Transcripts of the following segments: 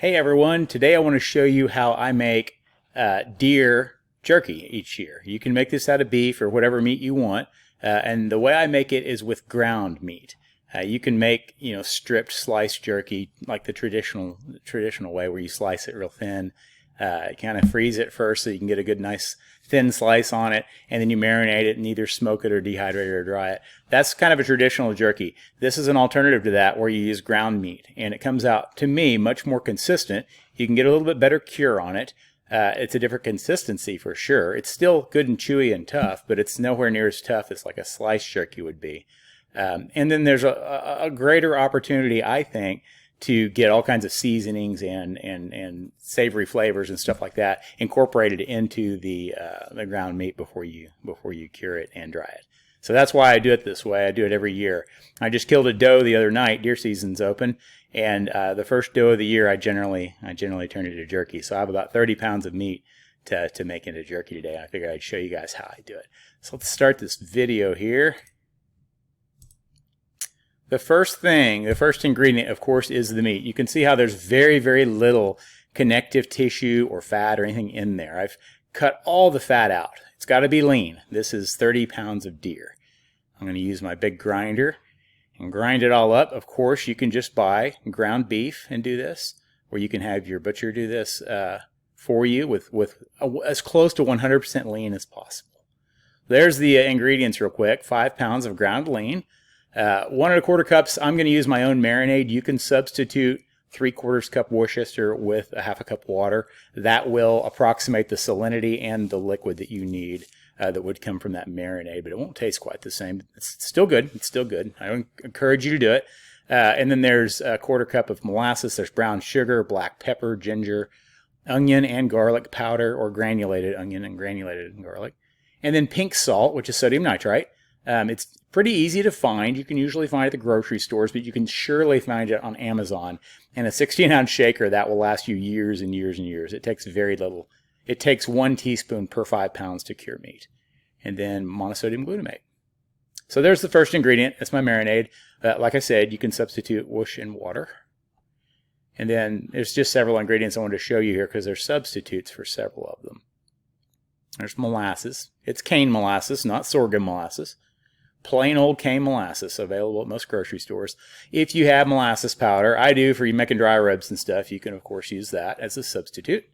Hey everyone, today I want to show you how I make deer jerky each year. You can make this out of beef or whatever meat you want, and the way I make it is with ground meat. You can make, stripped sliced jerky like the traditional way where you slice it real thin. Kind of freeze it first so you can get a good nice thin slice on it, and then you marinate it and either smoke it or dehydrate it or dry it. That's kind of a traditional jerky. This is an alternative to that where you use ground meat, and it comes out, to me, much more consistent. You can get a little bit better cure on it. It's a different consistency for sure. It's still good and chewy and tough, but it's nowhere near as tough as like a sliced jerky would be. And then there's a greater opportunity, I think, to get all kinds of seasonings and savory flavors and stuff like that incorporated into the ground meat before you cure it and dry it. So that's why I do it this way. I do it every year. I just killed a doe the other night. Deer season's open, and the first doe of the year I generally turn into jerky. So I have about 30 pounds of meat to make into jerky today. I figured I'd show you guys how I do it. So let's start this video here. The first ingredient, of course, is the meat. You can see how there's very, very little connective tissue or fat or anything in there. I've cut all the fat out. It's got to be lean. This is 30 pounds of deer. I'm going to use my big grinder and grind it all up. Of course, you can just buy ground beef and do this, or you can have your butcher do this for you with as close to 100% lean as possible. There's the ingredients real quick. 5 pounds of ground lean. 1 1/4 cups. I'm going to use my own marinade. You can substitute 3/4 cup Worcester with a 1/2 cup water. That will approximate the salinity and the liquid that you need that would come from that marinade, but it won't taste quite the same. It's still good. It's still good. I encourage you to do it. And then there's a 1/4 cup of molasses. There's brown sugar, black pepper, ginger, onion and garlic powder, or granulated onion and granulated garlic. And then pink salt, which is sodium nitrite. It's pretty easy to find. You can usually find it at the grocery stores, but you can surely find it on Amazon. And a 16-ounce shaker, that will last you years and years and years. It takes very little. It takes 1 teaspoon per 5 pounds to cure meat. And then monosodium glutamate. So there's the first ingredient. That's my marinade. Like I said, you can substitute whoosh and water. And then there's just several ingredients I wanted to show you here because there's substitutes for several of them. There's molasses. It's cane molasses, not sorghum molasses. Plain old cane molasses, available at most grocery stores. If you have molasses powder, I do for you making dry rubs and stuff, you can of course use that as a substitute.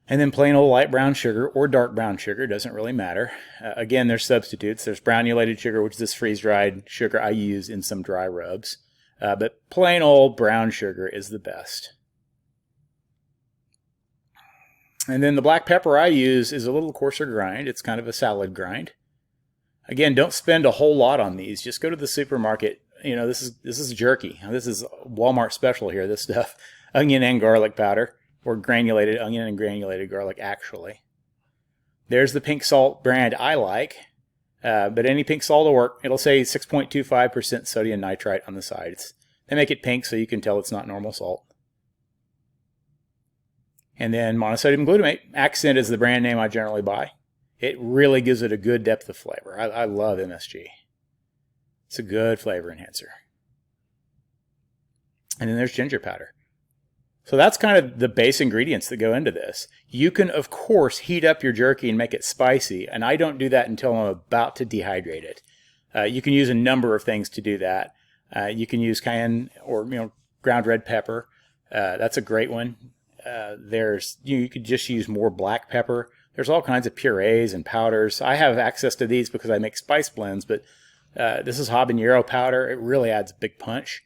And then plain old light brown sugar or dark brown sugar, doesn't really matter. Again, there's substitutes. There's granulated sugar, which is this freeze-dried sugar I use in some dry rubs. But plain old brown sugar is the best. And then the black pepper I use is a little coarser grind. It's kind of a salad grind. Again, don't spend a whole lot on these. Just go to the supermarket. This is jerky. This is Walmart special here, this stuff. Onion and garlic powder, or granulated onion and granulated garlic, actually. There's the pink salt brand I like, but any pink salt will work. It'll say 6.25% sodium nitrite on the sides. They make it pink so you can tell it's not normal salt. And then monosodium glutamate. Accent is the brand name I generally buy. It really gives it a good depth of flavor. I love MSG. It's a good flavor enhancer. And then there's ginger powder. So that's kind of the base ingredients that go into this. You can, of course, heat up your jerky and make it spicy, and I don't do that until I'm about to dehydrate it. You can use a number of things to do that. You can use cayenne or ground red pepper. That's a great one. You could just use more black pepper. There's all kinds of purees and powders. I have access to these because I make spice blends, but this is habanero powder. It really adds a big punch.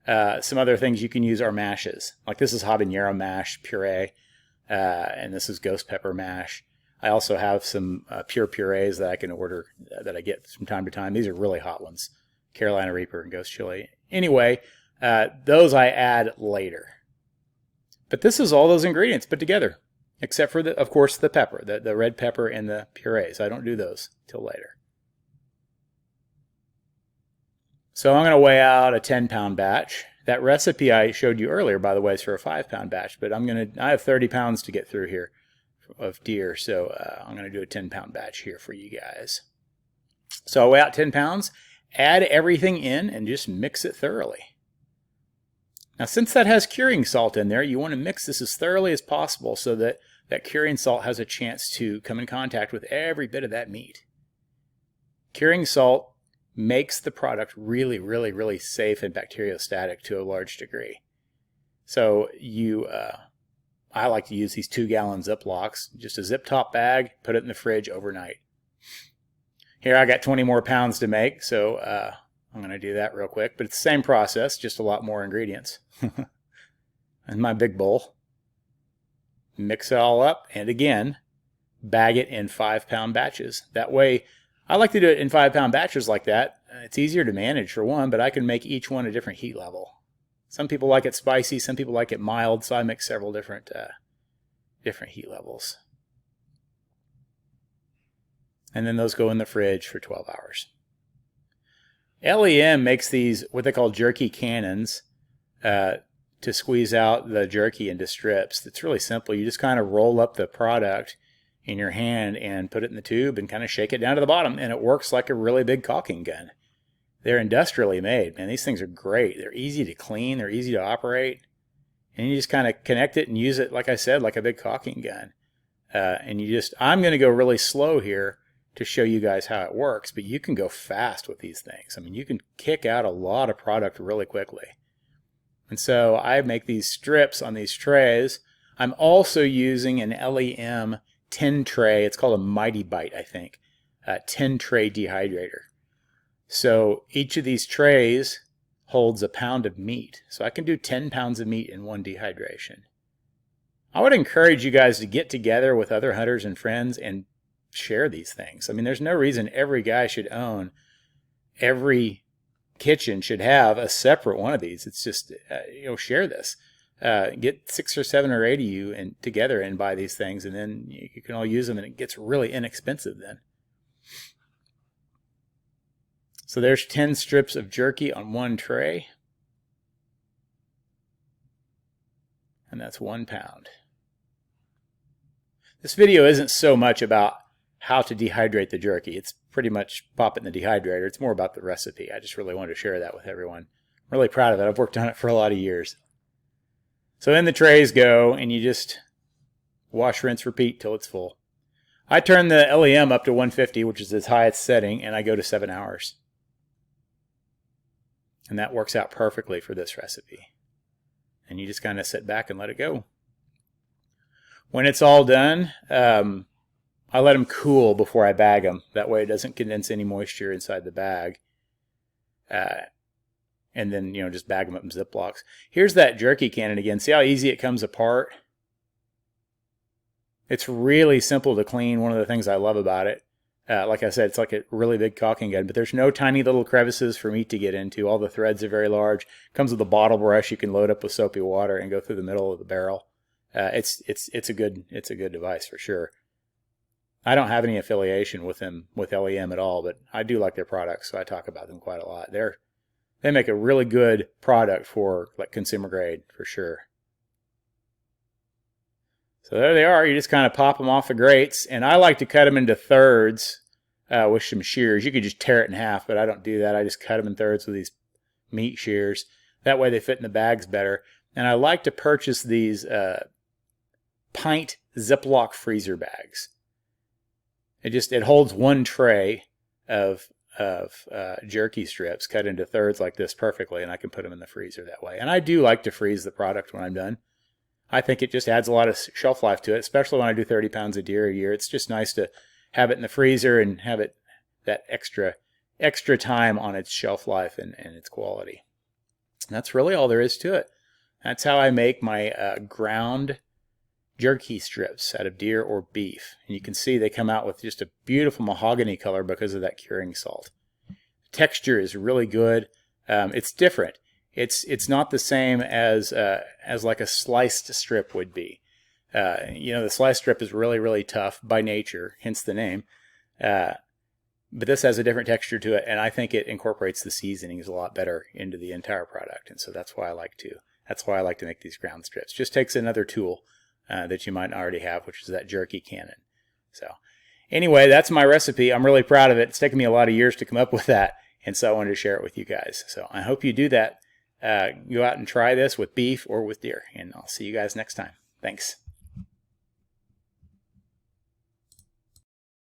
Some other things you can use are mashes. Like this is habanero mash puree, and this is ghost pepper mash. I also have some pure purees that I can order that I get from time to time. These are really hot ones. Carolina Reaper and Ghost Chili. Anyway, those I add later. But this is all those ingredients put together. Except for, of course, the pepper, the red pepper and the purees. I don't do those till later. So I'm going to weigh out a 10-pound batch. That recipe I showed you earlier, by the way, is for a 5-pound batch. But I have 30 pounds to get through here of deer. So I'm going to do a 10-pound batch here for you guys. So I weigh out 10 pounds, add everything in, and just mix it thoroughly. Now, since that has curing salt in there, you want to mix this as thoroughly as possible so that that curing salt has a chance to come in contact with every bit of that meat. Curing salt makes the product really, really, really safe and bacteriostatic to a large degree. So I like to use these 2-gallon Ziplocs, just a zip top bag, put it in the fridge overnight. Here I got 20 more pounds to make, so I'm going to do that real quick. But it's the same process, just a lot more ingredients. And my big bowl. Mix it all up, and again, bag it in 5-pound batches. That way, I like to do it in 5-pound batches like that. It's easier to manage for one, but I can make each one a different heat level. Some people like it spicy, some people like it mild, so I make several different heat levels. And then those go in the fridge for 12 hours. LEM makes these, what they call jerky cannons, to squeeze out the jerky into strips. It's really simple. You just kind of roll up the product in your hand and put it in the tube and kind of shake it down to the bottom, and it works like a really big caulking gun. They're industrially made, man. These things are great. They're easy to clean. They're easy to operate. And you just kind of connect it and use it, like I said, like a big caulking gun. I'm going to go really slow here to show you guys how it works, but you can go fast with these things. I mean, you can kick out a lot of product really quickly. And so I make these strips on these trays. I'm also using an LEM 10 tray. It's called a Mighty Bite, I think. 10 tray dehydrator. So each of these trays holds a pound of meat. So I can do 10 pounds of meat in one dehydration. I would encourage you guys to get together with other hunters and friends and share these things. I mean, there's no reason every guy should own, every kitchen should have a separate one of these. It's just, share this. Get 6 or 7 or 8 of you and together and buy these things, and then you can all use them, and it gets really inexpensive then. So there's 10 strips of jerky on one tray. And that's 1 pound. This video isn't so much about how to dehydrate the jerky. It's pretty much pop it in the dehydrator. It's more about the recipe. I just really wanted to share that with everyone. I'm really proud of it. I've worked on it for a lot of years. So in the trays go, and you just wash, rinse, repeat till it's full. I turn the LEM up to 150, which is its highest setting, and I go to 7 hours. And that works out perfectly for this recipe. And you just kind of sit back and let it go. When it's all done, I let them cool before I bag them. That way it doesn't condense any moisture inside the bag. And then, just bag them up in Ziplocs. Here's that jerky cannon again. See how easy it comes apart? It's really simple to clean. One of the things I love about it. Like I said, it's like a really big caulking gun, but there's no tiny little crevices for meat to get into. All the threads are very large. Comes with a bottle brush you can load up with soapy water and go through the middle of the barrel. It's a good device for sure. I don't have any affiliation with them, with LEM at all, but I do like their products, so I talk about them quite a lot. They make a really good product for like consumer grade for sure. So there they are. You just kind of pop them off the grates, and I like to cut them into thirds with some shears. You could just tear it in half, but I don't do that. I just cut them in thirds with these meat shears. That way they fit in the bags better. And I like to purchase these pint Ziploc freezer bags. It holds 1 tray of jerky strips cut into thirds like this perfectly, and I can put them in the freezer that way. And I do like to freeze the product when I'm done. I think it just adds a lot of shelf life to it, especially when I do 30 pounds of deer a year. It's just nice to have it in the freezer and have it that extra time on its shelf life and its quality. And that's really all there is to it. That's how I make my ground jerky strips out of deer or beef. And you can see they come out with just a beautiful mahogany color because of that curing salt. Texture is really good. It's different. It's not the same as like a sliced strip would be. The sliced strip is really, really tough by nature, hence the name. But this has a different texture to it, and I think it incorporates the seasonings a lot better into the entire product. And so that's why I like to make these ground strips. Just takes another tool that you might already have, which is that jerky cannon. So anyway, that's my recipe. I'm really proud of it. It's taken me a lot of years to come up with that, and so I wanted to share it with you guys. So I hope you do that. go out and try this with beef or with deer. And I'll see you guys next time. Thanks.